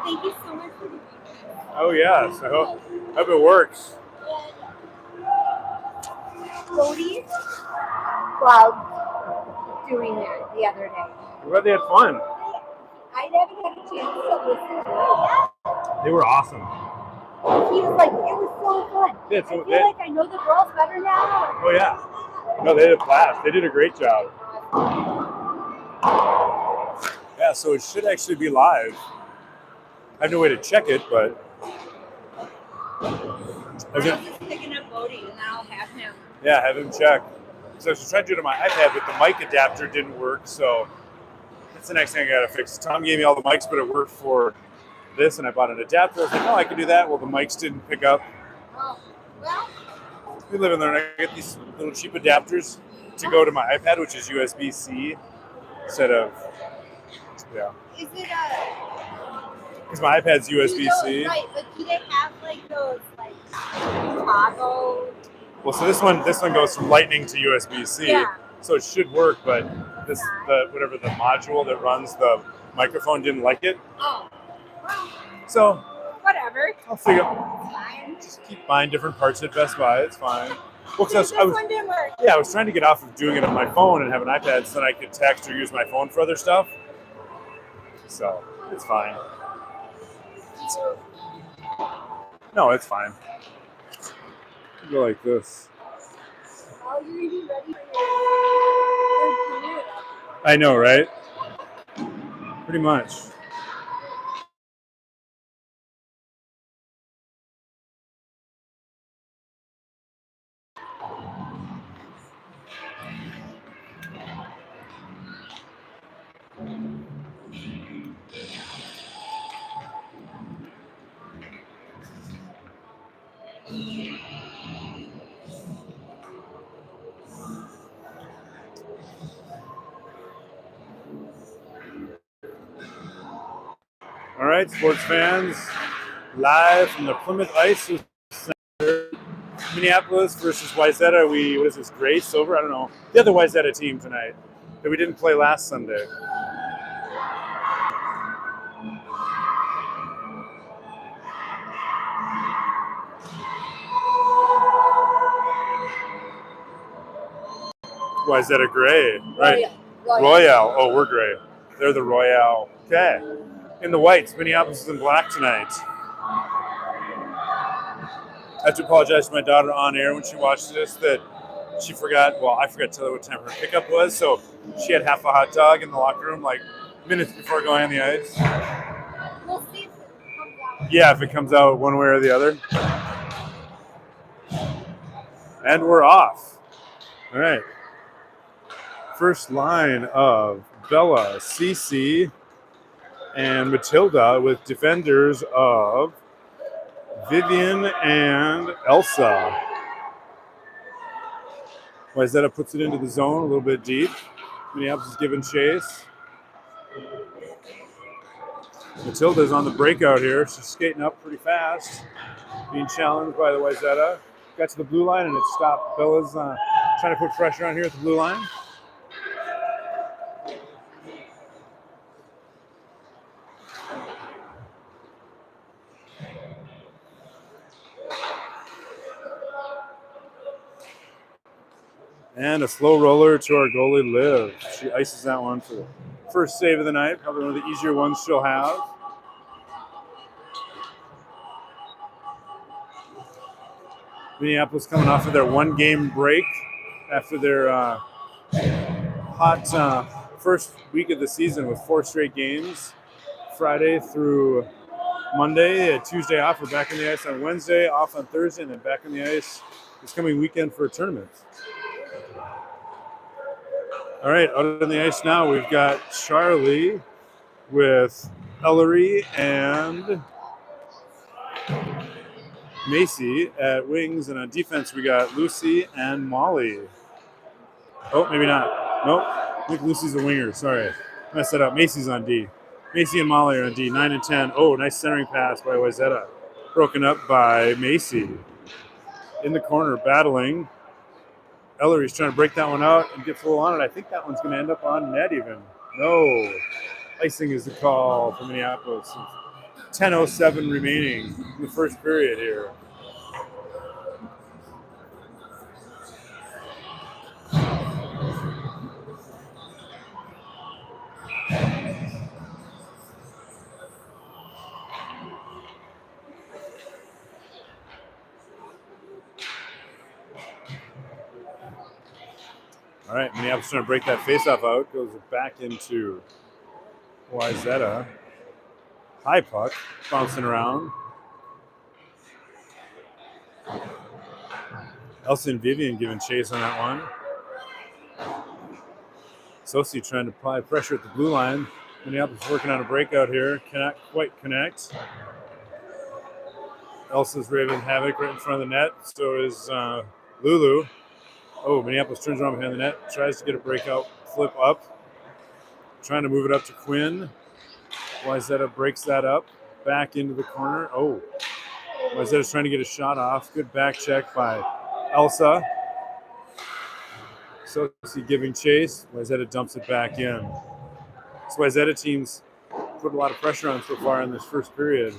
Thank you so much for the Oh yes, I hope it works. Bodie loved doing that the other day. I'm glad they had fun. I haven't had a chance to listen to it They were awesome. yet. He was like, it was so fun. Yeah, I feel like I know the girls better now. Oh yeah. No, they had a blast. They did a great job. Yeah, so it should actually be live. I have no way to check it, but I'm just picking up Bodie and I'll have him. Yeah, have him check. So I was trying to do it on my iPad, but the mic adapter didn't work, so that's the next thing I gotta fix. Tom gave me all the mics, but it worked for this, and I bought an adapter. I was like, oh, I can do that. Well, the mics didn't pick up. Oh, well. We live in there, and I get these little cheap adapters to go to my iPad, which is USB-C instead of, yeah. Is it Because my iPad's USB-C. Right, but do they have like those like toggle? Well, so this one goes from Lightning to USB-C, so it should work. But whatever the module that runs the microphone didn't like it. Oh, well. So whatever. I'll figure. It's fine. Just keep buying different parts at Best Buy. It's fine. Well, this one didn't work. Yeah, I was trying to get off of doing it on my phone and have an iPad, so then I could text or use my phone for other stuff. So it's fine. No, it's fine. Go like this. Oh, you're gonna be ready for your I know, right? Pretty much. All right, sports fans, live from the Plymouth Ice Center, Minneapolis versus Wayzata. What is this, gray, silver? I don't know. The other Wayzata team tonight that we didn't play last Sunday. Wayzata gray, right? Royale. Oh, we're gray. They're the Royale. Okay. In the whites, Minneapolis is in black tonight. I have to apologize to my daughter on air when she watched this that she forgot, well, I forgot to tell her what time her pickup was, so she had half a hot dog in the locker room like minutes before going on the ice. We'll see if it comes out. Yeah, if it comes out one way or the other. And we're off. All right. First line of Bella, Cece, and Matilda with defenders of Vivian and Elsa. Wayzata puts it into the zone a little bit deep. Minneapolis is giving chase. Matilda's on the breakout here. She's skating up pretty fast, being challenged by the Wayzata. Got to the blue line and it stopped. Bella's trying to put pressure on here at the blue line. And a slow roller to our goalie, Liv. She ices that one for the first save of the night. Probably one of the easier ones she'll have. Minneapolis coming off of their one-game break after their hot first week of the season with 4 straight games. Friday through Monday, Tuesday off. We're back on the ice on Wednesday, off on Thursday, and then back on the ice this coming weekend for a tournament. All right, out on the ice now, we've got Charlie with Ellery and Macy at wings, and on defense we got Lucy and Molly. Oh, maybe not. Nope, I think Lucy's a winger. Sorry, messed that up. Macy's on D. Macy and Molly are on D, 9 and 10. Oh, nice centering pass by Wayzata. Broken up by Macy. In the corner, battling. Ellery's trying to break that one out and get full on it. I think that one's going to end up on net even. No. Icing is the call for Minneapolis. 10:07 remaining in the first period here. All right, Minneapolis trying to break that faceoff out. Goes back into Wayzata. High puck, bouncing around. Elsa and Vivian giving chase on that one. Sosi trying to apply pressure at the blue line. Minneapolis working on a breakout here. Cannot quite connect. Elsa's raving havoc right in front of the net. So is Lulu. Oh, Minneapolis turns around behind the net. Tries to get a breakout flip up. Trying to move it up to Quinn. Wayzata breaks that up. Back into the corner. Oh, Wayzata's trying to get a shot off. Good back check by Elsa. Sosi giving chase. Wayzata dumps it back in. This Wayzata team's put a lot of pressure on so far in this first period.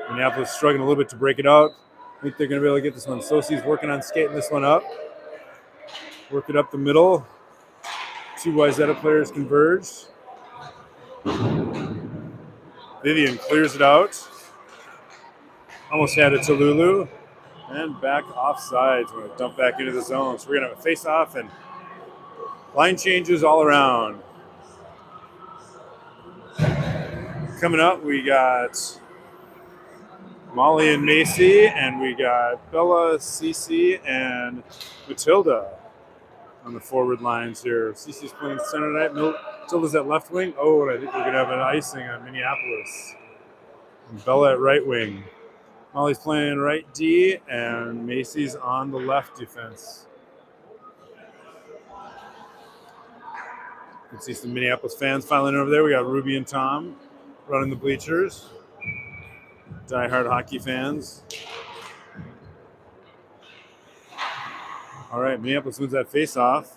Minneapolis struggling a little bit to break it out. I think they're going to be able to get this one. Sosi's working on skating this one up. Work it up the middle. Two Wayzata players converged. Vivian clears it out. Almost had it to Lulu. And back offsides. We're going to dump back into the zone. So we're going to have a face-off and line changes all around. Coming up, we got Molly and Macy, and we got Bella, Cece, and Matilda on the forward lines here. Cece's playing center tonight. Matilda's at left wing. Oh, and I think we're going to have an icing on Minneapolis. And Bella at right wing. Molly's playing right D, and Macy's on the left defense. You can see some Minneapolis fans filing over there. We got Ruby and Tom running the bleachers. Die-hard hockey fans. All right, Minneapolis wins that face-off.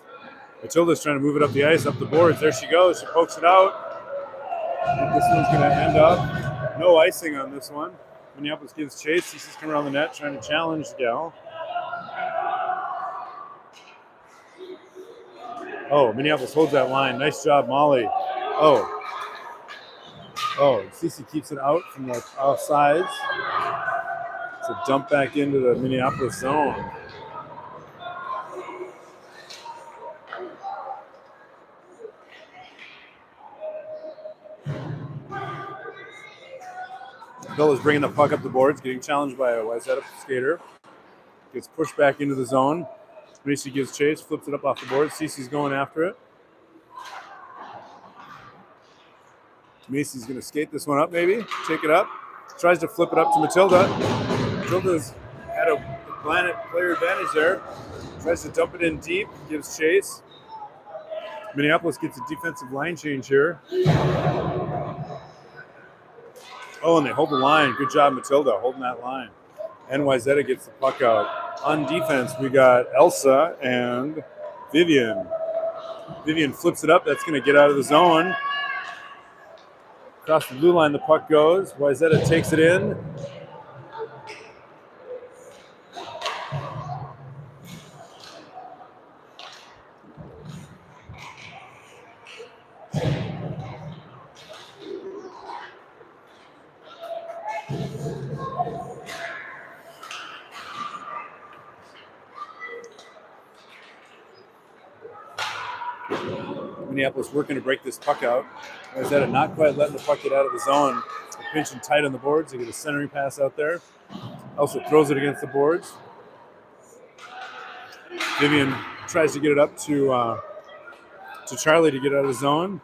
Matilda's trying to move it up the ice, up the boards. There she goes. She pokes it out. I think this one's going to end up no icing on this one. Minneapolis gives chase. Cece's coming around the net trying to challenge the gal. Oh, Minneapolis holds that line. Nice job, Molly. Oh, Cece keeps it out from the offsides. It's a dump back into the Minneapolis zone. Bella's bringing the puck up the boards, getting challenged by a Wayzata skater. Gets pushed back into the zone. Macy gives chase, flips it up off the board. Cece's going after it. Macy's going to skate this one up, maybe. Take it up. Tries to flip it up to Matilda. Matilda's had a player advantage there. Tries to dump it in deep. Gives chase. Minneapolis gets a defensive line change here. Oh, and they hold the line. Good job, Matilda, holding that line. And Wayzata gets the puck out. On defense, we got Elsa and Vivian. Vivian flips it up. That's going to get out of the zone. Across the blue line, the puck goes. Wayzata takes it in. Minneapolis working to break this puck out. Wayzata not quite letting the puck get out of the zone. They're pinching tight on the boards. They get a centering pass out there. Also throws it against the boards. Vivian tries to get it up to Charlie to get out of the zone.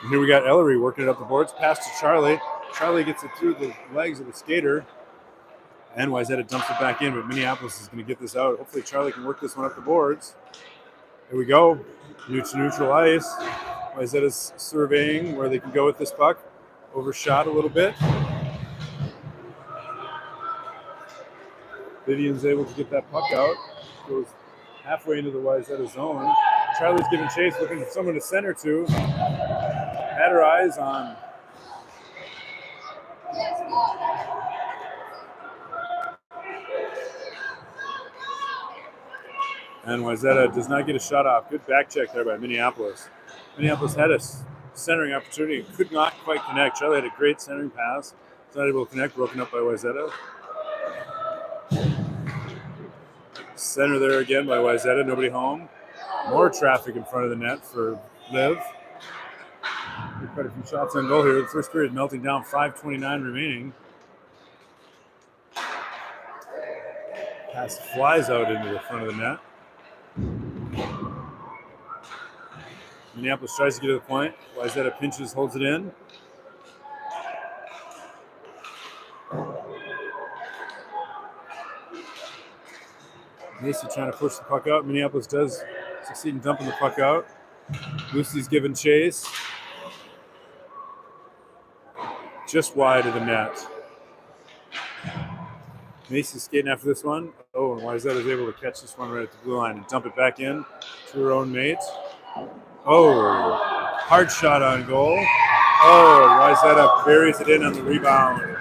And here we got Ellery working it up the boards. Pass to Charlie. Charlie gets it through the legs of the skater. And Wayzata dumps it back in, but Minneapolis is going to get this out. Hopefully Charlie can work this one up the boards. Here we go. Neutral ice. Wayzata's surveying where they can go with this puck. Overshot a little bit. Vivian's able to get that puck out. Goes halfway into the Wayzata zone. Charlie's giving chase, looking for someone to center to. Had her eyes on. And Wayzata does not get a shot off. Good back check there by Minneapolis. Minneapolis had a centering opportunity, could not quite connect. Charlie had a great centering pass. Was not able to connect, broken up by Wayzata. Center there again by Wayzata, nobody home. More traffic in front of the net for Liv. Quite a few shots on goal here. The first period melting down, 5:29 remaining. Pass flies out into the front of the net. Minneapolis tries to get to the point. Wayzata pinches, holds it in. Macy trying to push the puck out. Minneapolis does succeed in dumping the puck out. Lucy's giving chase. Just wide of the net. Macy's skating after this one. Oh, and Wayzata is able to catch this one right at the blue line and dump it back in to her own mates. Oh, hard shot on goal. Oh, Wayzata buries it in on the rebound.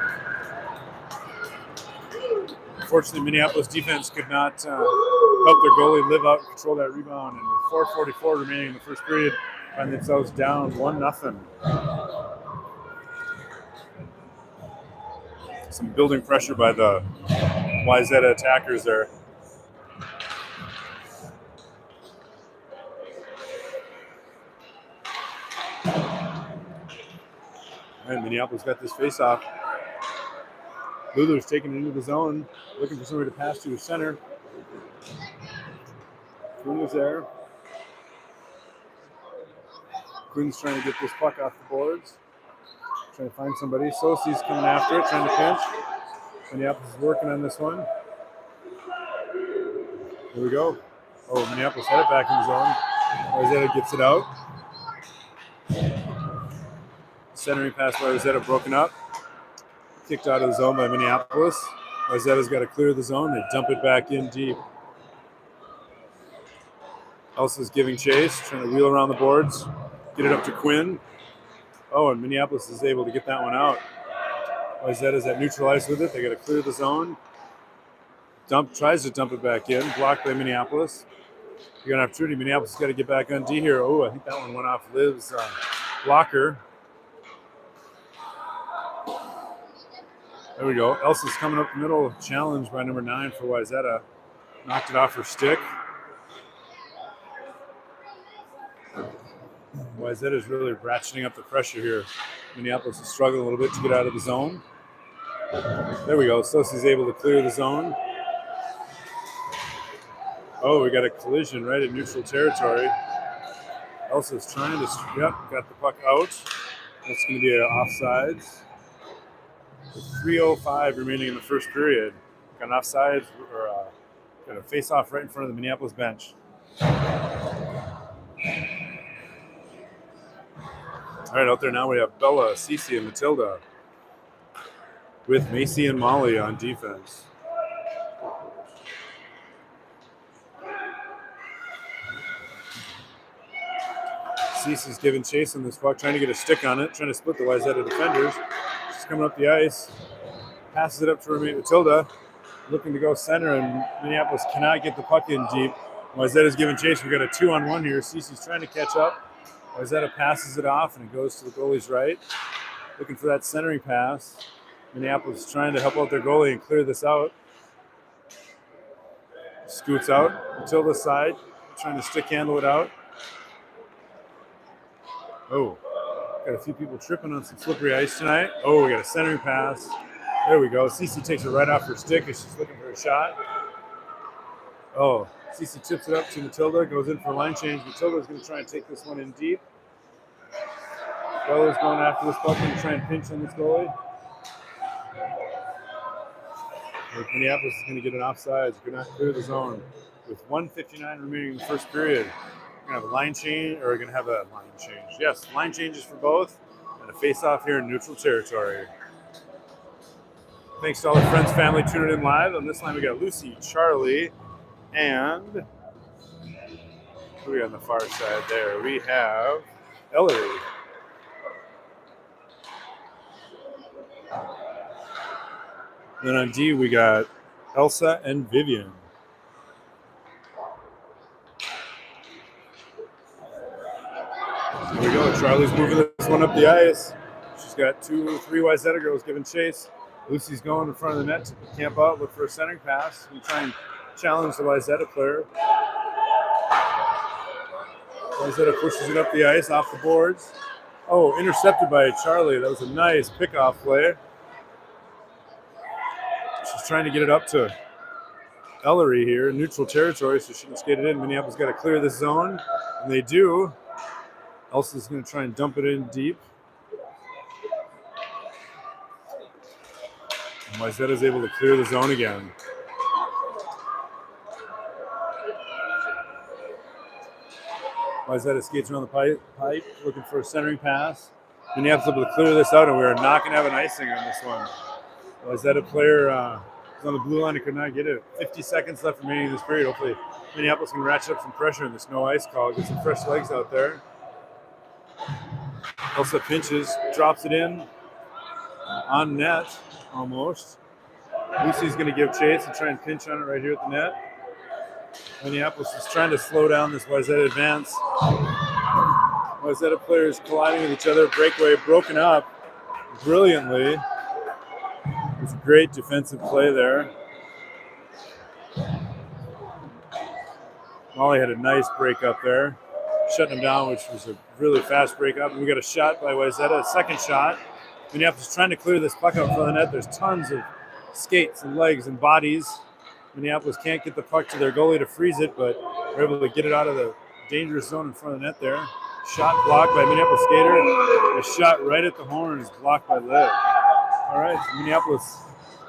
Unfortunately, Minneapolis defense could not help their goalie live out and control that rebound. And with 4:44 remaining in the first period, find themselves down 1-0. Some building pressure by the Wayzata attackers there. And Minneapolis got this face-off. Lulu's taking it into the zone, looking for somebody to pass to the center. Quinn was there. Quinn's trying to get this puck off the boards. Trying to find somebody. Sosi's coming after it, trying to pinch. Minneapolis is working on this one. Here we go. Oh, Minneapolis had it back in the zone. Wayzata gets it out. Centering pass by Wayzata broken up. Kicked out of the zone by Minneapolis. Wayzata's got to clear the zone. They dump it back in deep. Elsa's giving chase, trying to wheel around the boards. Get it up to Quinn. Oh, and Minneapolis is able to get that one out. Wayzata's at neutral ice with it. They got to clear the zone. Tries to dump it back in. Blocked by Minneapolis. You got an opportunity. Minneapolis got to get back on D here. Oh, I think that one went off Liv's blocker. There we go. Elsa's coming up the middle. Challenge by number 9 for Wayzata. Knocked it off her stick. Wayzata is really ratcheting up the pressure here. Minneapolis is struggling a little bit to get out of the zone. There we go. Sosi's able to clear the zone. Oh, we got a collision right at neutral territory. Elsa's trying to, got the puck out. That's going to be an offsides. With 3:05 remaining in the first period. Got an offsides, or got a face-off right in front of the Minneapolis bench. All right, out there now we have Bella, Cece, and Matilda with Macy and Molly on defense. Cece's giving chase on this puck, trying to get a stick on it, trying to split the Wayzata defenders. She's coming up the ice, passes it up to her mate Matilda, looking to go center, and Minneapolis cannot get the puck in deep. Wayzata's giving chase. We got a 2-on-1 here. Cece's trying to catch up. Wayzata passes it off, and it goes to the goalie's right. Looking for that centering pass. Minneapolis is trying to help out their goalie and clear this out. Scoots out. Matilda's side, trying to stick handle it out. Oh, got a few people tripping on some slippery ice tonight. Oh, we got a centering pass. There we go. Cece takes it right off her stick as she's looking for a shot. Oh, Cece tips it up to Matilda, goes in for a line change. Matilda's going to try and take this one in deep. Bella's going after this puck and try and pinch on this goalie. Minneapolis is going to get an offsides. Could not clear the zone. With 1:59 remaining in the first period, we're going to have a line change, or we're going to have a line change. Yes, line changes for both, and a face-off here in neutral territory. Thanks to all the friends, family tuning in live. On this line, we got Lucy, Charlie, and Who are we on the far side there? We have Ellery. Then on D, we got Elsa and Vivian. Here we go. Charlie's moving this one up the ice. She's got 3 Wayzata girls giving chase. Lucy's going in front of the net to camp out, look for a centering pass, and try and challenge the Wayzata player. Wayzata pushes it up the ice, off the boards. Oh, intercepted by Charlie. That was a nice pickoff play. She's trying to get it up to Ellery here in neutral territory, so she can skate it in. Minneapolis got to clear the zone, and they do. Elsa's going to try and dump it in deep. And Wayzata's able to clear the zone again. Wayzata skates around the pipe, looking for a centering pass. Minneapolis able to clear this out, and we're not going to have an icing on this one. Wayzata player is on the blue line and could not get it. 50 seconds left remaining in this period. Hopefully, Minneapolis can ratchet up some pressure in this no ice call, get some fresh legs out there. Elsa pinches, drops it in on net almost. Lucy's going to give chase and try and pinch on it right here at the net. Minneapolis is trying to slow down this Wayzata advance. Wayzata players colliding with each other. Breakaway broken up brilliantly. It's a great defensive play there. Molly had a nice break up there, shutting him down, which was a really fast break up. And we got a shot by Wayzata, a second shot. Minneapolis is trying to clear this puck out in front of the net. There's tons of skates and legs and bodies. Minneapolis can't get the puck to their goalie to freeze it, but they're able to get it out of the dangerous zone in front of the net there. Shot blocked by Minneapolis skater. A shot right at the horn is blocked by Liv. All right, so Minneapolis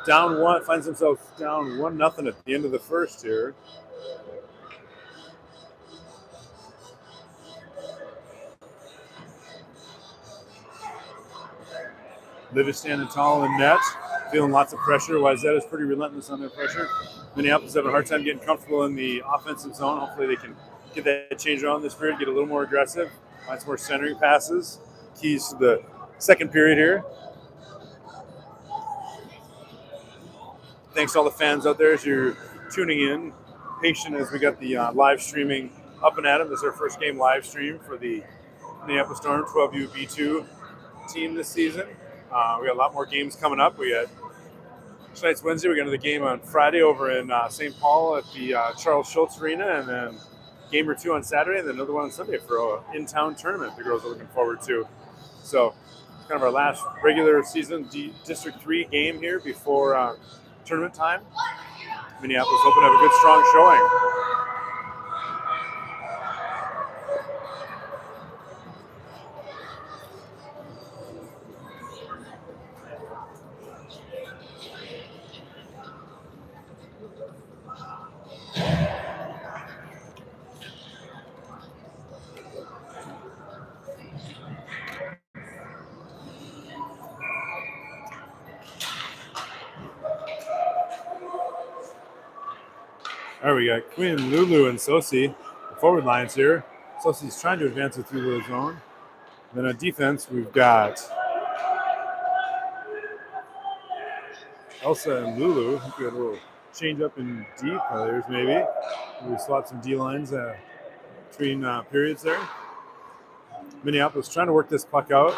down one, finds themselves down 1-0 at the end of the first here. Liv is standing tall in net, feeling lots of pressure. Wayzata is pretty relentless on their pressure. Minneapolis having a hard time getting comfortable in the offensive zone. Hopefully they can get that change around this period, get a little more aggressive, find some more centering passes. Keys to the second period here. Thanks to all the fans out there as you're tuning in. Patient as we got the live streaming up and at 'em. This is our first game live stream for the Minneapolis Storm 12U2B2 team this season. We got a lot more games coming up. We got tonight's Wednesday. We're going to the game on Friday over in St. Paul at the Charles Schultz Arena, and then game or two on Saturday, and then another one on Sunday for an in-town tournament the girls are looking forward to. So it's kind of our last regular season District 3 game here before tournament time. Minneapolis hoping to have a good, strong showing. All right, we got Quinn, Lulu, and Sosi. The forward lines here. Sosi's trying to advance it through the zone. Then on defense, we've got Elsa and Lulu. I think we got a little change up in D players, maybe. We swap some D lines between periods there. Minneapolis trying to work this puck out.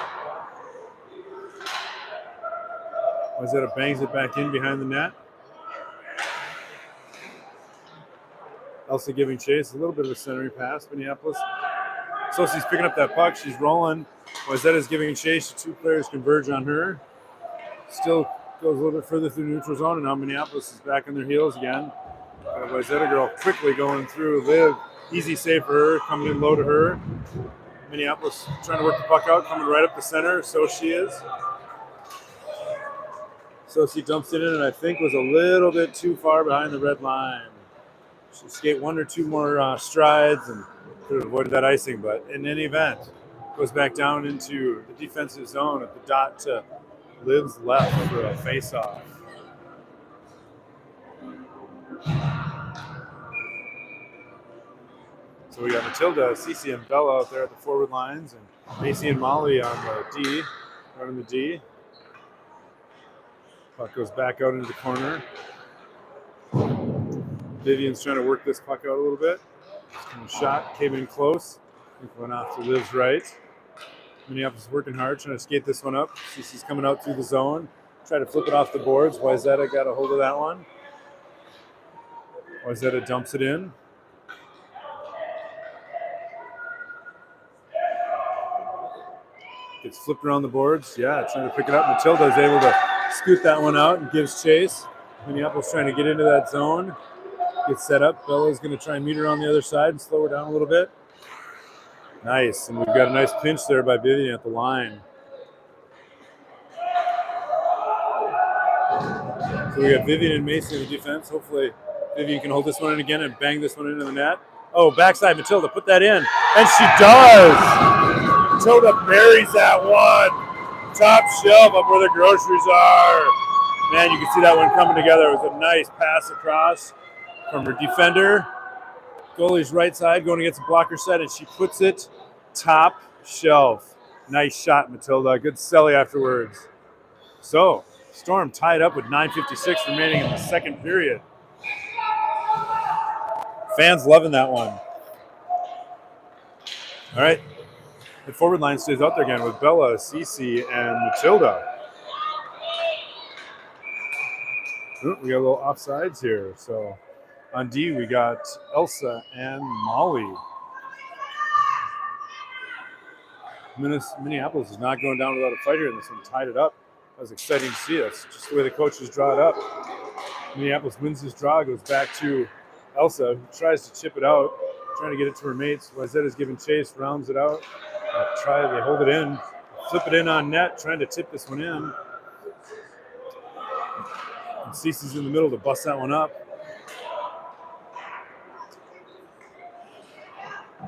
Wayzata bangs it back in behind the net. Elsa giving chase, a little bit of a centering pass, Minneapolis. Sosi's picking up that puck, she's rolling. Wayzata's giving chase, the two players converge on her. Still goes a little bit further through neutral zone, and now Minneapolis is back on their heels again. Wayzata girl quickly going through. Liv, easy save for her, coming in low to her. Minneapolis trying to work the puck out, coming right up the center, so she is. Sosi dumps it in, and I think was a little bit too far behind the red line. She skate one or two more strides and could have avoided that icing, but in any event, goes back down into the defensive zone at the dot to Liv's left for a face-off. So we got Matilda, Cece, and Bella out there at the forward lines, and Macy and Molly on the D, running the D. Puck goes back out into the corner. Vivian's trying to work this puck out a little bit. Shot came in close. I think went off to Liv's right. Minneapolis working hard, trying to skate this one up. Cece's coming out through the zone. Try to flip it off the boards. Wayzata got a hold of that one. Wayzata dumps it in. Gets flipped around the boards. Yeah, trying to pick it up. Matilda is able to scoot that one out and gives chase. Minneapolis trying to get into that zone. Gets set up. Bella's going to try and meet her on the other side and slow her down a little bit. Nice. And we've got a nice pinch there by Vivian at the line. So we got Vivian and Macy in the defense. Hopefully Vivian can hold this one in again and bang this one into the net. Oh, backside Matilda, put that in. And she does! Matilda buries that one. Top shelf up where the groceries are. Man, you can see that one coming together. It was a nice pass across from her defender. Goalie's right side going against the blocker set, and she puts it top shelf. Nice shot, Matilda. Good selly afterwards. So, Storm tied up with 9:56 remaining in the second period. Fans loving that one. All right. The forward line stays out there again with Bella, Cece, and Matilda. Ooh, we got a little offsides here. So on D, we got Elsa and Molly. Minneapolis is not going down without a fight here in this one. Tied it up. That was exciting to see. That's just the way the coaches draw it up. Minneapolis wins this draw, goes back to Elsa, who tries to chip it out, trying to get it to her mates. Wayzata's giving chase, rounds it out. They hold it in, flip it in on net, trying to tip this one in. And Cece's in the middle to bust that one up.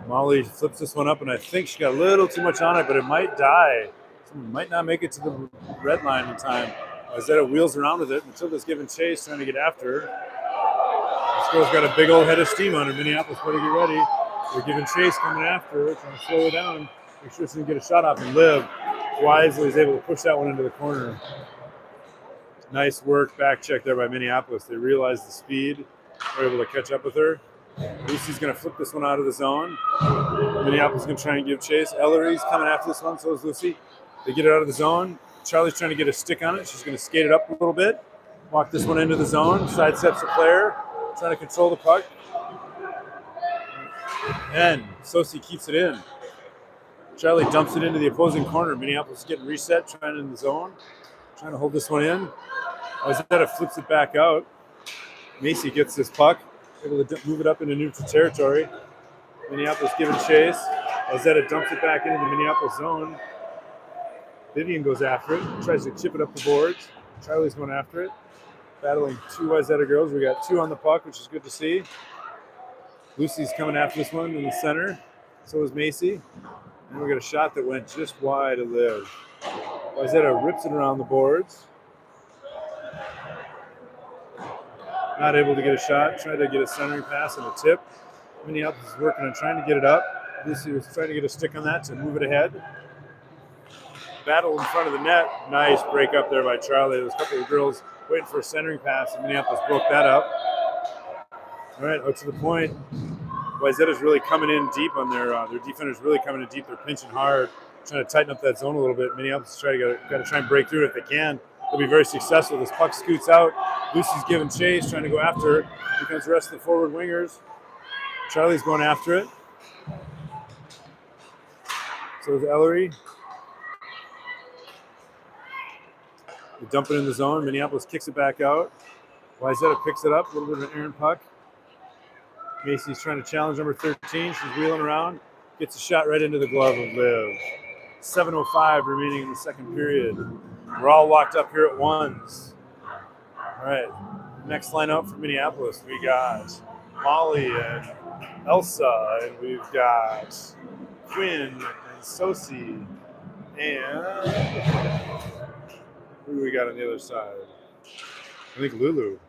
Molly flips this one up, and I think she got a little too much on it, but it might die. Someone might not make it to the red line in time. Wayzata wheels around with it. Matilda's giving chase, trying to get after her. This girl's got a big old head of steam on her. Minneapolis better get ready. They're giving chase, coming after her, trying to slow her down. Make sure she can get a shot off, and Liv wisely is able to push that one into the corner. Nice work, back check there by Minneapolis. They realize the speed. They're able to catch up with her. Lucy's going to flip this one out of the zone. Minneapolis is going to try and give chase. Ellery's coming after this one, so is Lucy. They get it out of the zone. Charlie's trying to get a stick on it. She's going to skate it up a little bit. Walk this one into the zone. Sidesteps the player. Trying to control the puck. And Sosi keeps it in. Charlie dumps it into the opposing corner. Minneapolis is getting reset, trying in the zone. Trying to hold this one in. Wayzata flips it back out. Macy gets this puck. Able to move it up into neutral territory. Minneapolis giving chase. Wayzata dumps it back into the Minneapolis zone. Vivian goes after it. Tries to chip it up the boards. Charlie's going after it. Battling two Wayzata girls. We got two on the puck, which is good to see. Lucy's coming after this one in the center. So is Macy. And we got a shot that went just wide of Liv. Wayzata rips it around the boards. Not able to get a shot. Tried to get a centering pass and a tip. Minneapolis is working on trying to get it up. Lucy was trying to get a stick on that to move it ahead. Battle in front of the net. Nice break up there by Charlie. There was a couple of girls waiting for a centering pass, and Minneapolis broke that up. All right, out to the point. Wayzata's really coming in deep on their defenders really coming in deep. They're pinching hard, trying to tighten up that zone a little bit. Minneapolis got to try and break through it if they can. They'll be very successful. This puck scoots out. Lucy's giving chase, trying to go after it. Here comes the rest of the forward wingers. Charlie's going after it. So is Ellery. They dump it in the zone. Minneapolis kicks it back out. Wayzata picks it up. A little bit of an errant puck. Macy's trying to challenge number 13. She's wheeling around. Gets a shot right into the glove of Liv. 7:05 remaining in the second period. We're all locked up here at ones. All right. Next line out for Minneapolis. We got Molly and Elsa. And we've got Quinn and Sosi. And who do we got on the other side? I think Lulu.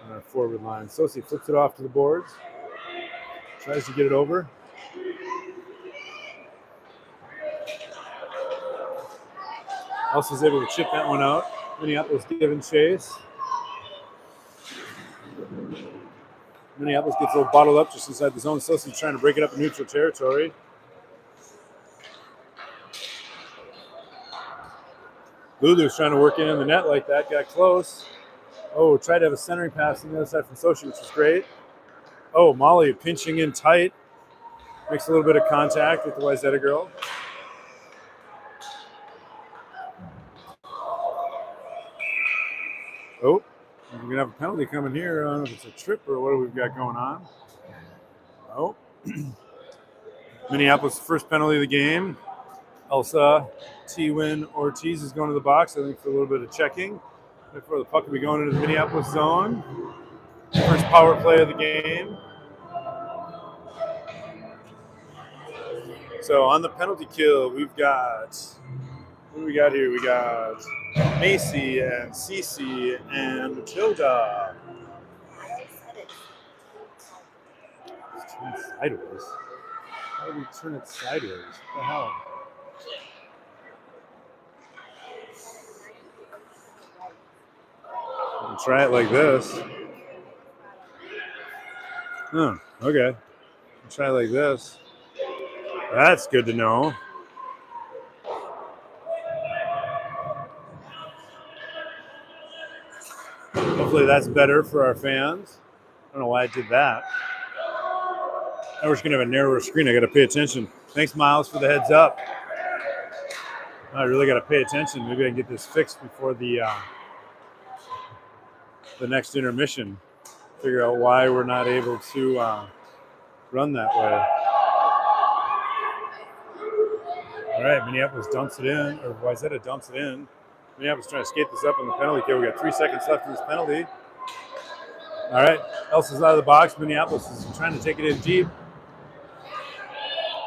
on our forward line. Sosi flips it off to the boards. Tries to get it over. Elsa's able to chip that one out. Minneapolis giving chase. Minneapolis gets a little bottled up just inside the zone. Sosi's trying to break it up in neutral territory. Lulu's trying to work in the net like that. Got close. Oh, tried to have a centering pass on the other side from Sochi, which was great. Oh, Molly pinching in tight. Makes a little bit of contact with the Wayzata girl. Oh, we're going to have a penalty coming here. I don't know if it's a trip or what we've got going on. Oh. Minneapolis' first penalty of the game. Elsa T-Win Ortiz is going to the box, I think, for a little bit of checking before the puck will be going into the Minneapolis zone. First power play of the game. So on the penalty kill, we've got, what do we got here? We got Macy and Cece and Matilda. Let's turn it sideways. How do we turn it sideways? What the hell? We can try it like this. Oh, okay. Try it like this. That's good to know. Hopefully that's better for our fans. I don't know why I did that. Now we're just going to have a narrower screen. I got to pay attention. Thanks, Miles, for the heads up. I really got to pay attention. Maybe I can get this fixed before the next intermission. Figure out why we're not able to run that way. All right, Minneapolis dumps it in, or Wayzata dumps it in. Minneapolis trying to skate this up on the penalty kill. We got 3 seconds left in this penalty. All right, Elsa's out of the box. Minneapolis is trying to take it in deep.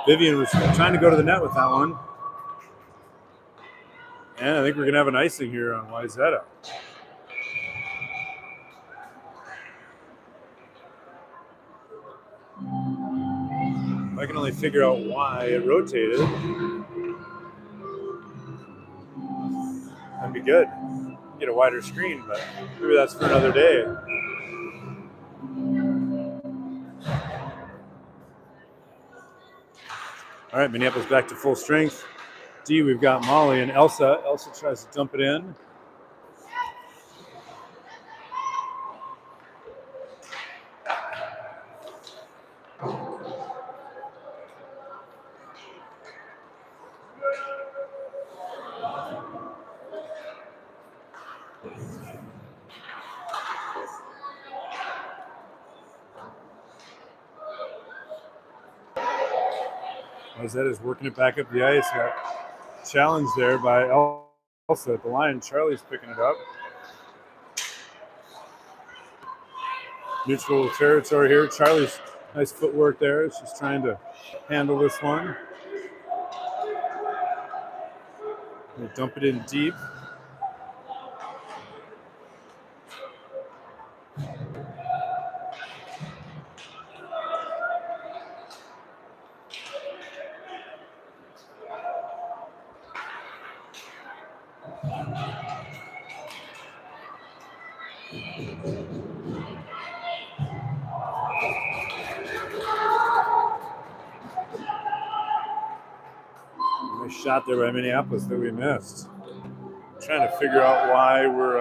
Vivian was trying to go to the net with that one. And I think we're going to have an icing here on Wayzata. I can only figure out why it rotated. That'd be good. Get a wider screen, but maybe that's for another day. All right, Minneapolis back to full strength. D, we've got Molly and Elsa. Elsa tries to dump it in. Wayzata is working it back up the ice. Got challenged there by Elsa at the line. Charlie's picking it up. Neutral territory here. Charlie's nice footwork there. She's trying to handle this one. We'll dump it in deep. Nice shot there by Minneapolis that we missed. I'm trying to figure out why we're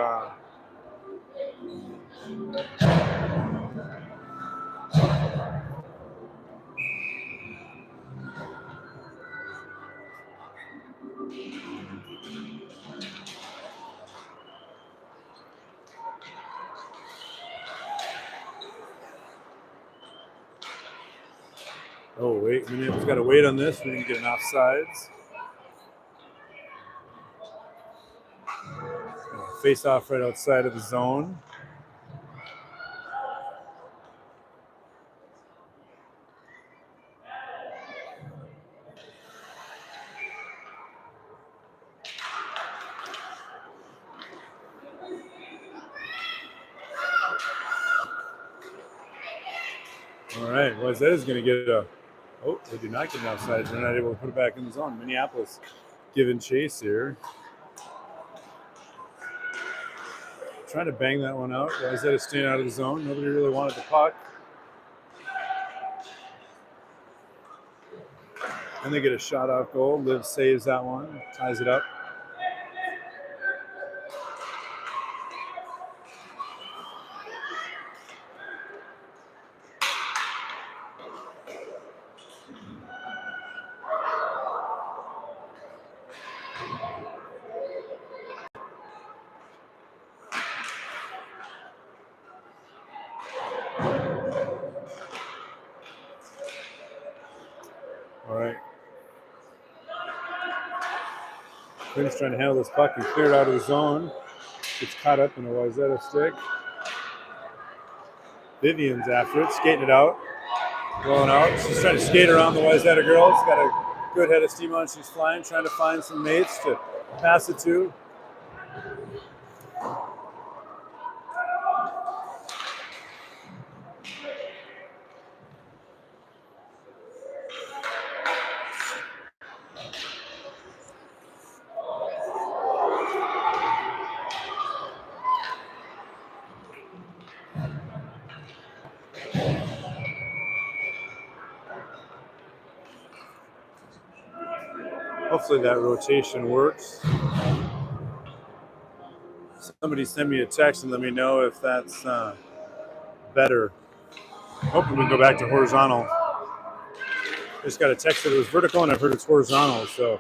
oh, wait. Minneapolis got to wait on this. We didn't get an offsides. Face off right outside of the zone. All right, Wayzata's going to get a. Oh, they do not get an outside. They're not able to put it back in the zone. Minneapolis giving chase here. Trying to bang that one out. Wayzata staying out of the zone. Nobody really wanted the puck. And they get a shot off goal. Liv saves that one, ties it up. All right. Quinn's trying to handle this puck and clear it out of the zone. Gets caught up in a Wayzata stick. Vivian's after it, skating it out. Rolling out. She's trying to skate around the Wayzata girl. She's got a good head of steam on. She's flying, trying to find some mates to pass it to. Hopefully that rotation works. Somebody send me a text and let me know if that's better. Hoping we can go back to horizontal. Just got a text that it was vertical and I've heard it's horizontal. So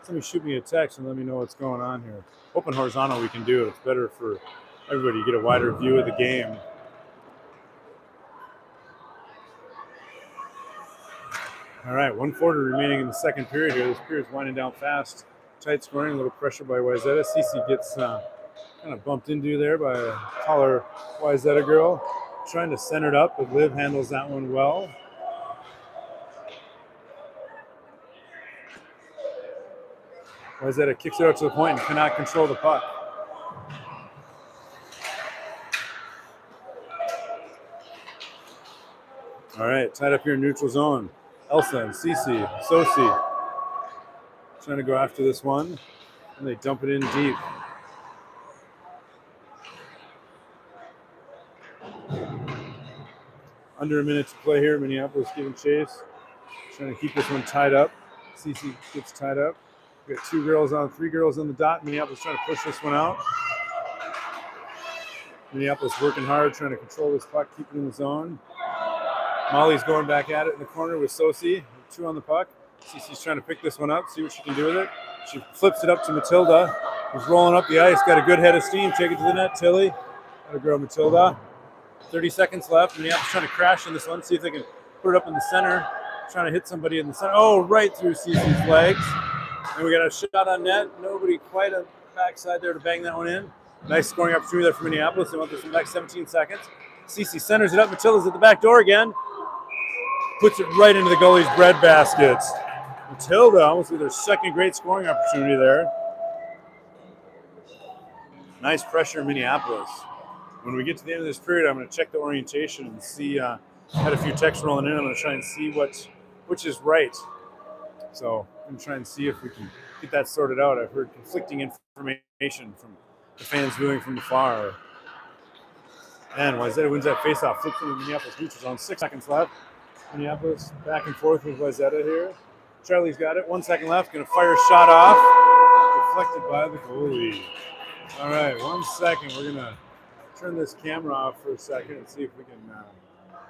somebody shoot me a text and let me know what's going on here. Hoping horizontal we can do it. It's better for everybody to get a wider view of the game. All right, 1:40 remaining in the second period here. This period's winding down fast. Tight scoring, a little pressure by Wayzata. Cece gets kind of bumped into there by a taller Wayzata girl. Trying to center it up, but Liv handles that one well. Wayzata kicks it out to the point and cannot control the puck. All right, tied up here in neutral zone. Elsa and Cece, Sosi, trying to go after this one, and they dump it in deep. Under a minute to play here. Minneapolis giving chase, trying to keep this one tied up. Cece gets tied up. We got three girls on the dot. Minneapolis trying to push this one out. Minneapolis working hard, trying to control this puck, keep it in the zone. Molly's going back at it in the corner with Sosi, 2 on the puck. Cece's trying to pick this one up, see what she can do with it. She flips it up to Matilda, who's rolling up the ice, got a good head of steam, take it to the net, Tilly. Got a girl, Matilda. 30 seconds left. Minneapolis trying to crash in this one, see if they can put it up in the center. Trying to hit somebody in the center. Oh, right through Cece's legs. And we got a shot on net. Nobody quite a backside there to bang that one in. Nice scoring opportunity there for Minneapolis. They want this in the next 17 seconds. Cece centers it up. Matilda's at the back door again. Puts it right into the goalie's breadbasket. Matilda almost with her second great scoring opportunity there. Nice pressure in Minneapolis. When we get to the end of this period, I'm going to check the orientation and see. Had a few texts rolling in. I'm going to try and see which is right. So I'm going to try and see if we can get that sorted out. I've heard conflicting information from the fans viewing from afar. And Wayzata wins that faceoff, flips into Minneapolis neutral zone. 6 seconds left. Minneapolis back and forth with Wayzata here. Charlie's got it. 1 second left. Going to fire a shot off. Deflected by the goalie. All right, 1 second. We're going to turn this camera off for a second and see if we can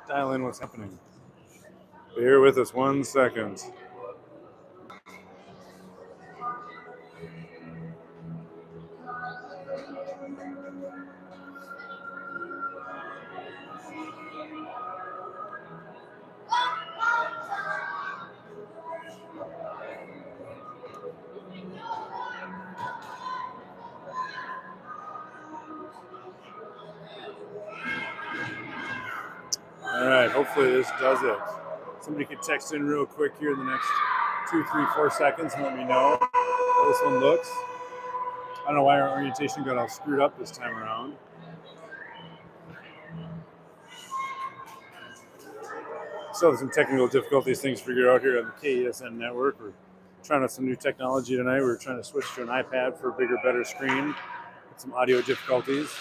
dial in what's happening. Bear with us 1 second. All right, hopefully this does it. Somebody could text in real quick here in the next 2, 3, 4 seconds and let me know how this one looks. I don't know why our orientation got all screwed up this time around. Still have some technical difficulties, things to figure out here on the KESN network. We're trying out some new technology tonight. We're trying to switch to an iPad for a bigger, better screen with some audio difficulties.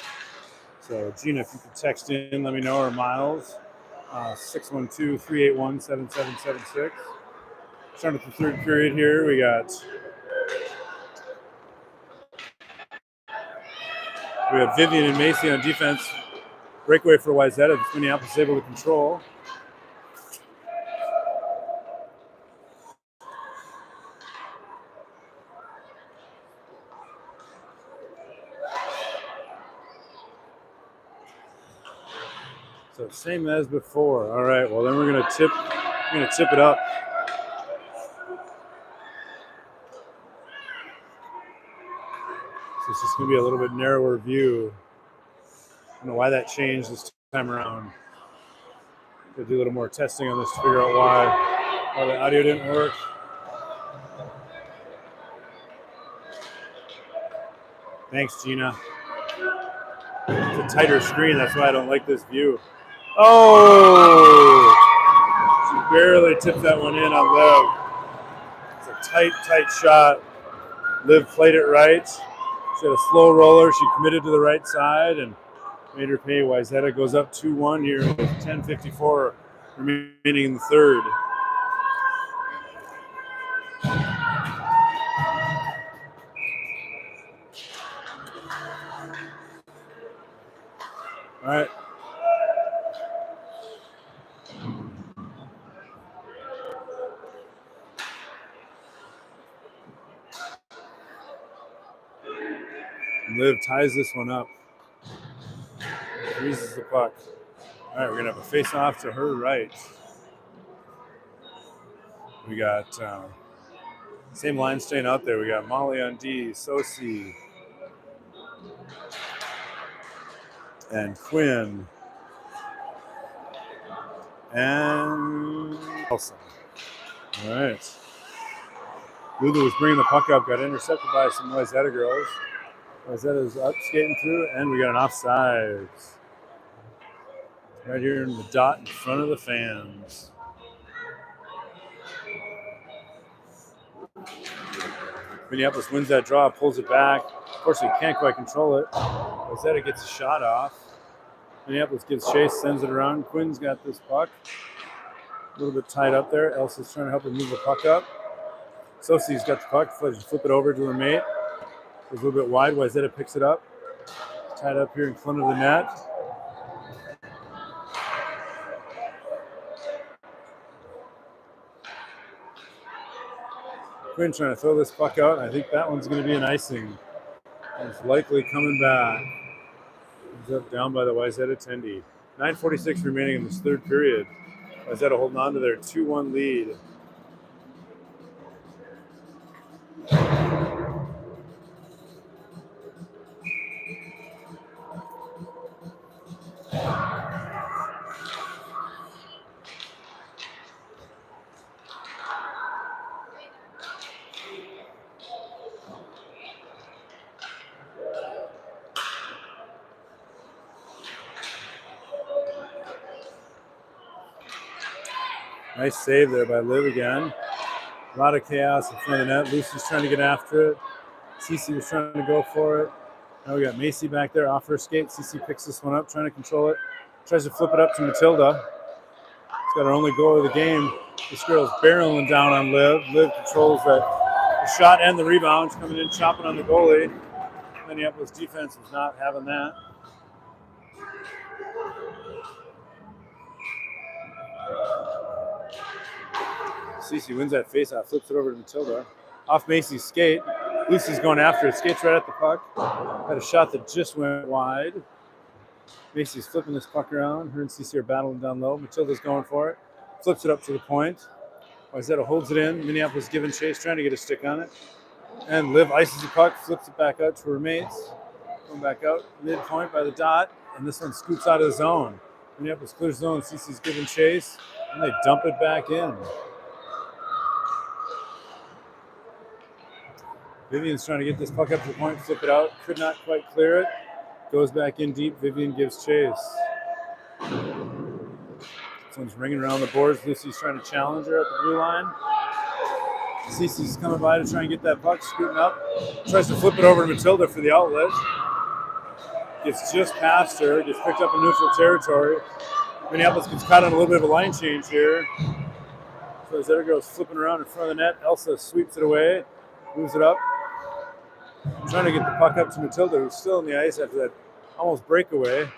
So, Gina, if you could text in, let me know, or Miles, 612-381-7776. Starting with the third period here, we have Vivian and Macy on defense. Breakaway for Wayzata. Minneapolis able to control. So same as before. All right. Well, then we're gonna tip it up. So it's just gonna be a little bit narrower view. I don't know why that changed this time around. Gonna do a little more testing on this to figure out why the audio didn't work. Thanks, Gina. It's a tighter screen. That's why I don't like this view. Oh! She barely tipped that one in on Liv. It's a tight shot. Liv played it right. She had a slow roller. She committed to the right side and made her pay. Wayzata goes up 2-1 here with 10:54 remaining in the third. All right. Liv ties this one up. Freezes the puck. All right, we're going to have a face-off to her right. We got same line staying out there. We got Molly on D, Sosi, and Quinn, and Nelson. All right. Lulu was bringing the puck up, got intercepted by some Wayzata girls. Wayzata's up skating through, and we got an offsides. Right here in the dot in front of the fans. Minneapolis wins that draw, pulls it back. Of course, he can't quite control it. Wayzata gets a shot off. Minneapolis gives chase, sends it around. Quinn's got this puck. A little bit tied up there. Elsa's trying to help her move the puck up. Sosi's got the puck. Flip it over to her mate. Goes a little bit wide. Wayzata picks it up. Tied up here in front of the net. Quinn trying to throw this puck out. I think that one's going to be an icing. It's likely coming back. Ends up down by the Wayzata Tendy. 9:46 remaining in this third period. Wayzata holding on to their 2-1 lead. Nice save there by Liv again. A lot of chaos in front of the net. Lucy's trying to get after it. Cece was trying to go for it. Now we got Macy back there off her skate. Cece picks this one up, trying to control it. Tries to flip it up to Matilda. It's got her only goal of the game. This girl's barreling down on Liv. Liv controls the shot and the rebound. She's coming in, chopping on the goalie. Minneapolis defense was not having that. Cece wins that faceoff, flips it over to Matilda. Off Macy's skate. Lucy's going after it, skates right at the puck. Had a shot that just went wide. Macy's flipping this puck around. Her and Cece are battling down low. Matilda's going for it. Flips it up to the point. Wayzata holds it in. Minneapolis giving chase, trying to get a stick on it. And Liv ices the puck, flips it back out to her mates. Going back out, midpoint by the dot. And this one scoots out of the zone. Minneapolis clears zone. Cece's giving chase. And they dump it back in. Vivian's trying to get this puck up to the point, flip it out. Could not quite clear it. Goes back in deep. Vivian gives chase. This one's ringing around the boards. Lucy's trying to challenge her at the blue line. Cece's coming by to try and get that puck, scooting up. Tries to flip it over to Matilda for the outlet. Gets just past her, gets picked up in neutral territory. Minneapolis gets caught on a little bit of a line change here. So as Wayzata goes flipping around in front of the net, Elsa sweeps it away, moves it up. Trying to get the puck up to Matilda, who's still in the ice after that almost breakaway.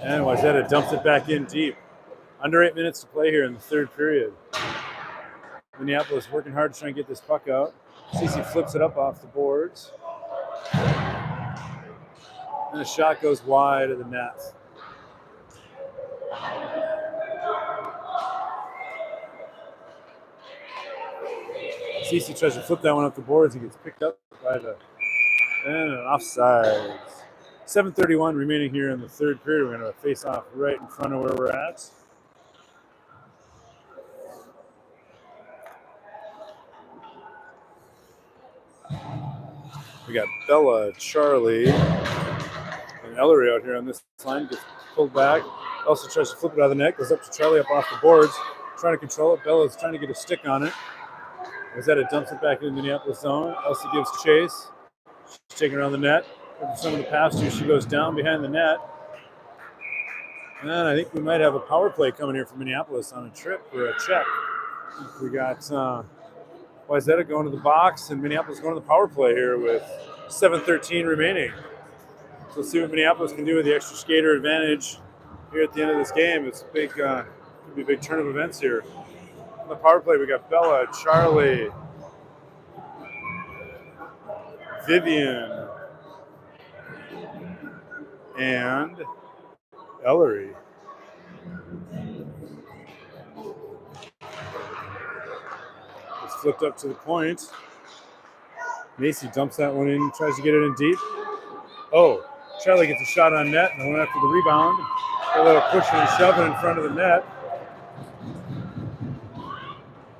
And Wayzata dumps it back in deep. Under 8 minutes to play here in the third period. Minneapolis working hard to try and get this puck out. Cece flips it up off the boards. And the shot goes wide of the net. Cece tries to flip that one up the boards. He gets picked up by the and an offside. 7:31 remaining here in the third period. We're going to have a face-off right in front of where we're at. We got Bella, Charlie, and Ellery out here on this line. Gets pulled back. Also tries to flip it out of the net. Goes up to Charlie up off the boards. Trying to control it. Bella's trying to get a stick on it. Wayzata dumps it back into the Minneapolis zone. Elsie gives chase. She's taking around the net. Some of the pass to, she goes down behind the net. And I think we might have a power play coming here from Minneapolis on a trip or a check. We got Wayzata going to the box and Minneapolis going to the power play here with 7:13 remaining. So let's see what Minneapolis can do with the extra skater advantage here at the end of this game. It's a big, could be a big turn of events here. On the power play, we got Bella, Charlie, Vivian, and Ellery. It's flipped up to the point. Macy dumps that one in, tries to get it in deep. Oh, Charlie gets a shot on net and went after the rebound. A little pushing and shoving in front of the net.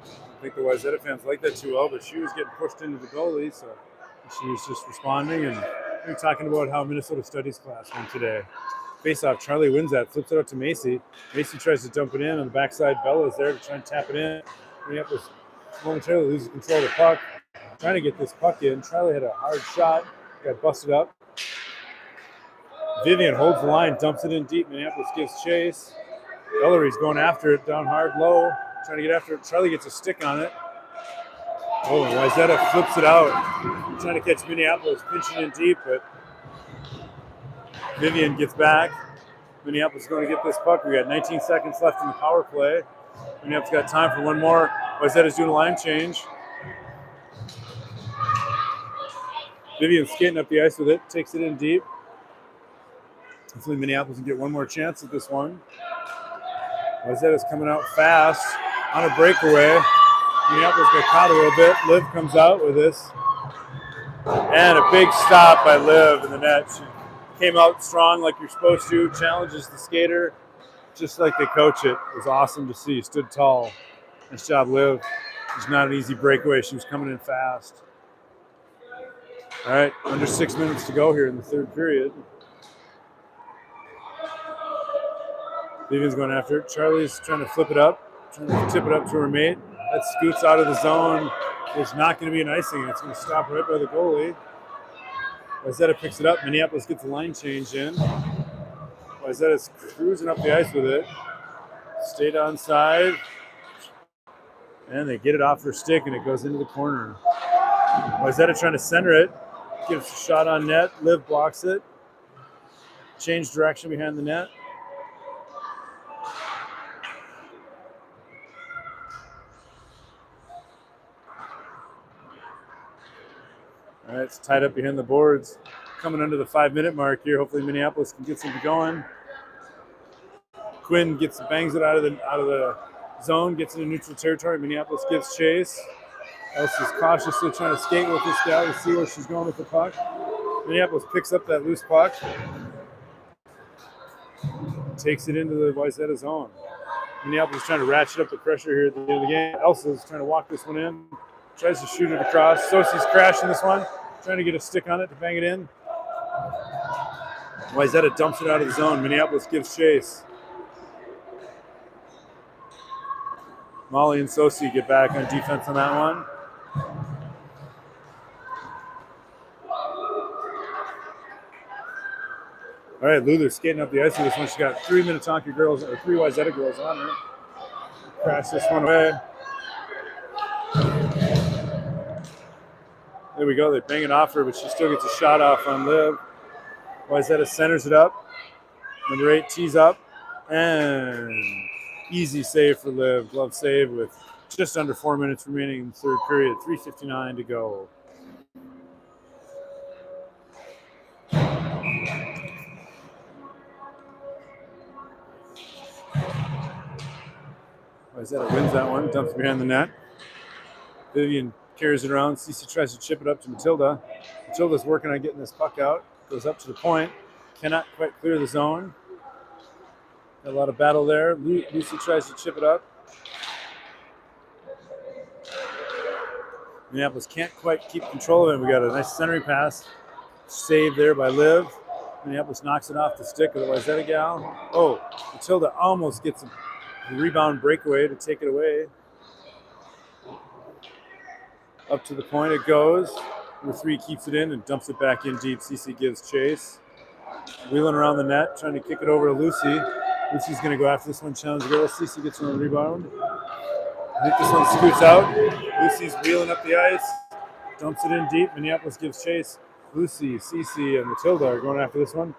I think the Wayzata fans like that too well, but she was getting pushed into the goalie, so she was just responding. And we were talking about how Minnesota Studies class went today. Face off, Charlie wins that, flips it out to Macy. Macy tries to dump it in on the backside. Bella is there to try and tap it in. Minneapolis momentarily loses control of the puck. Trying to get this puck in. Charlie had a hard shot, got busted up. Vivian holds the line, dumps it in deep. Minneapolis gives chase. Ellery's going after it, down hard, low, trying to get after it. Charlie gets a stick on it. Oh, and Wayzata flips it out. Trying to catch Minneapolis, pinching in deep, but Vivian gets back. Minneapolis is going to get this puck. We got 19 seconds left in the power play. Minneapolis got time for one more. Wayzata's doing a line change. Vivian's skating up the ice with it, takes it in deep. Hopefully Minneapolis can get one more chance at this one. Wayzata's coming out fast on a breakaway. Minneapolis got caught a little bit. Liv comes out with this. And a big stop by Liv in the net. She came out strong like you're supposed to, challenges the skater just like they coach it. It was awesome to see. Stood tall. Nice job, Liv. It's not an easy breakaway. She was coming in fast. All right, under 6 minutes to go here in the third period. Vivian's going after it. Charlie's trying to flip it up, trying to tip it up to her mate. That scoots out of the zone. It's not going to be an icing. It's going to stop right by the goalie. Wayzata picks it up. Minneapolis gets the line change in. Wayzata's cruising up the ice with it. Stayed onside. And they get it off her stick, and it goes into the corner. Wayzata trying to center it. Gives a shot on net. Liv blocks it. Change direction behind the net. All right, it's tied up behind the boards. Coming under the 5-minute mark here. Hopefully Minneapolis can get something going. Quinn bangs it out of the zone, gets into neutral territory. Minneapolis gives chase. Elsie's cautiously trying to skate with this guy to see where she's going with the puck. Minneapolis picks up that loose puck. Takes it into the Wayzata zone. Minneapolis trying to ratchet up the pressure here at the end of the game. Elsa's trying to walk this one in. Tries to shoot it across. Sosie's crashing this one. Trying to get a stick on it to bang it in. Wayzata dumps it out of the zone. Minneapolis gives chase. Molly and Sosi get back on defense on that one. All right, Luther skating up the ice with this one. She's got 3 Minnetonka girls, or 3 Wayzata girls on her. Crash this one away. There we go. They bang it off her, but she still gets a shot off on Liv. Wayzata centers it up. Number 8 tees up. And easy save for Liv. Glove save with just under 4 minutes remaining in the third period. 3:59 to go. Wayzata wins that one. Dumps behind the net. Vivian carries it around. Cece tries to chip it up to Matilda. Matilda's working on getting this puck out. Goes up to the point. Cannot quite clear the zone. Got a lot of battle there. Lucy tries to chip it up. Minneapolis can't quite keep control of it. We got a nice centering pass. Save there by Liv. Minneapolis knocks it off the stick of the Wayzata gal. Oh, Matilda almost gets a rebound breakaway to take it away. Up to the point it goes. Number 3 keeps it in and dumps it back in deep. Cece gives chase. Wheeling around the net, trying to kick it over to Lucy. Lucy's going to go after this one, challenge the girl. Cece gets her own rebound. I think this one scoots out. Lucy's wheeling up the ice. Dumps it in deep. Minneapolis gives chase. Lucy, Cece, and Matilda are going after this one.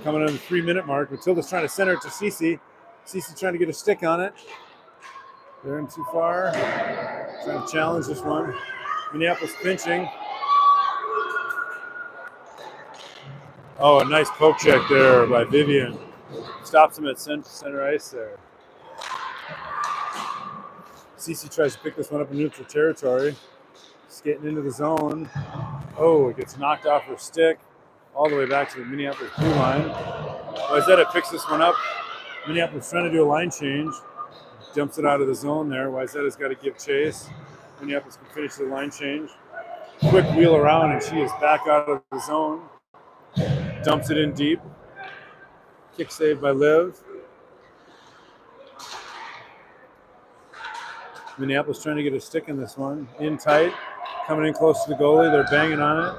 Coming on the 3-minute mark. Matilda's trying to center it to Cece. Cece trying to get a stick on it. They're in too far. Trying to challenge this one. Minneapolis pinching. Oh, a nice poke check there by Vivian. Stops him at center ice there. Cece tries to pick this one up in neutral territory. Skating into the zone. Oh, it gets knocked off her stick. All the way back to the Minneapolis blue line. Wayzata picks this one up. Minneapolis trying to do a line change. Dumps it out of the zone there. Wayzata's got to give chase. Minneapolis can finish the line change. Quick wheel around and she is back out of the zone. Dumps it in deep. Kick save by Liv. Minneapolis trying to get a stick in this one. In tight. Coming in close to the goalie. They're banging on it.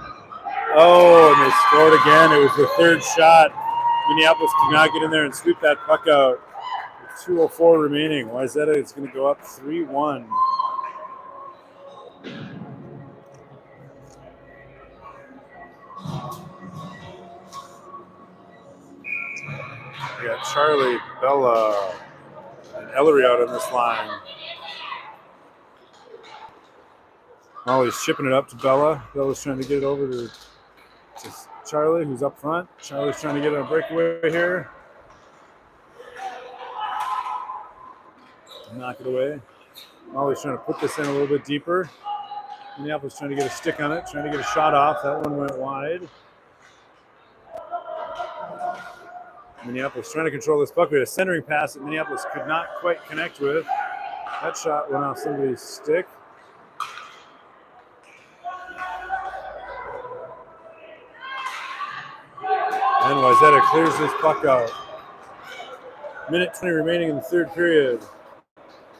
Oh, and they scored again. It was the third shot. Minneapolis could not get in there and sweep that puck out. With 2:04 remaining. Wayzata is going to go up 3-1. We got Charlie, Bella, and Ellery out on this line. Molly's shipping it up to Bella. Bella's trying to get it over to Charlie, who's up front. Charlie's trying to get a breakaway here. Knock it away. Molly's trying to put this in a little bit deeper. Minneapolis trying to get a stick on it, trying to get a shot off. That one went wide. Minneapolis trying to control this puck. We had a centering pass that Minneapolis could not quite connect with. That shot went off somebody's stick. And Wayzata clears this puck out. Minute 20 remaining in the third period.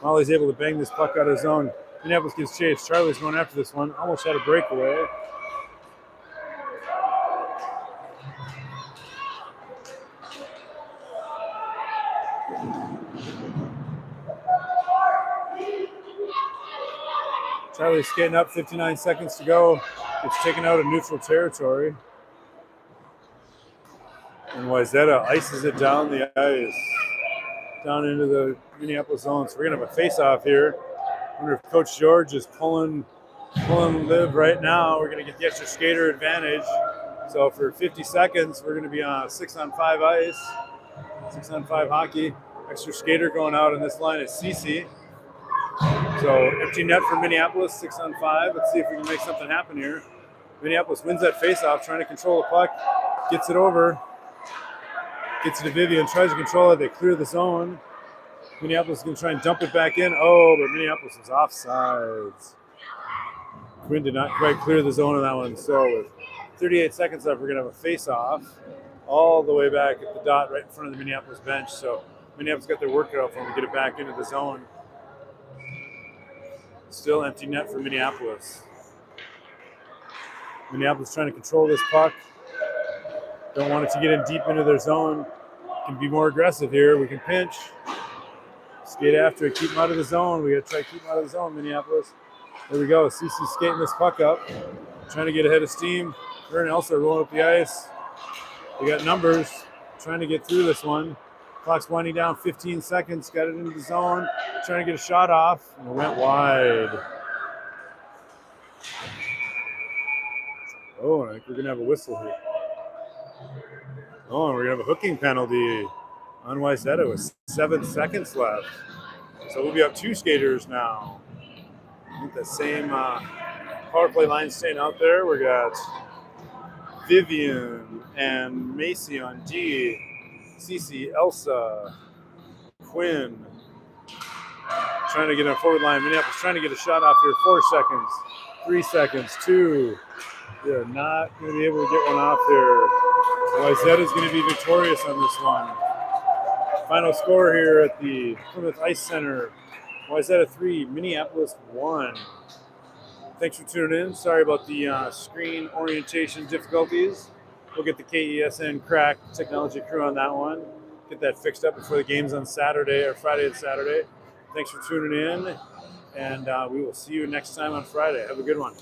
Molly's able to bang this puck out of his zone. Minneapolis gives chase. Charlie's going after this one. Almost had a breakaway. Charlie's skating up, 59 seconds to go. It's taken out of neutral territory. And Wayzata ices it down the ice, down into the Minneapolis zone. So we're going to have a face-off here. I wonder if Coach George is pulling Liv right now. We're going to get the extra skater advantage. So for 50 seconds, we're going to be on a 6-on-5 ice, 6-on-5 hockey. Extra skater going out on this line is Cece. So empty net for Minneapolis, 6-on-5. Let's see if we can make something happen here. Minneapolis wins that face-off, trying to control the puck. Gets it over. Gets it to Vivian, tries to control it. They clear the zone. Minneapolis is going to try and dump it back in. Oh, but Minneapolis was offsides. Quinn did not quite clear the zone on that one. So with 38 seconds left, we're going to have a face-off. all the way back at the dot right in front of the Minneapolis bench. So Minneapolis got their work cut out for them to get it back into the zone. Still empty net for Minneapolis. Minneapolis trying to control this puck. Don't want it to get in deep into their zone. Can be more aggressive here. We can pinch. Skate after it. Keep them out of the zone. We got to try to keep them out of the zone, Minneapolis. There we go. CC skating this puck up. Trying to get ahead of steam. Vern Elsa rolling up the ice. We got numbers. Trying to get through this one. Clock's winding down 15 seconds. Got it into the zone. Trying to get a shot off. And it went wide. Oh, I think we're going to have a whistle here. Oh, and we're going to have a hooking penalty on Wayzata with 7 seconds left. So we'll be up 2 skaters now. I think the same power play line staying out there. We got Vivian and Macy on D. Cece, Elsa, Quinn. Trying to get a forward line. Minneapolis trying to get a shot off here. 4 seconds, 3 seconds, 2. They're not going to be able to get one off here. Wayzata is going to be victorious on this one. Final score here at the Plymouth Ice Center. Wayzata 3, Minneapolis 1. Thanks for tuning in. Sorry about the screen orientation difficulties. We'll get the KESN crack technology crew on that one. Get that fixed up before the games on Saturday or Friday and Saturday. Thanks for tuning in, and we will see you next time on Friday. Have a good one.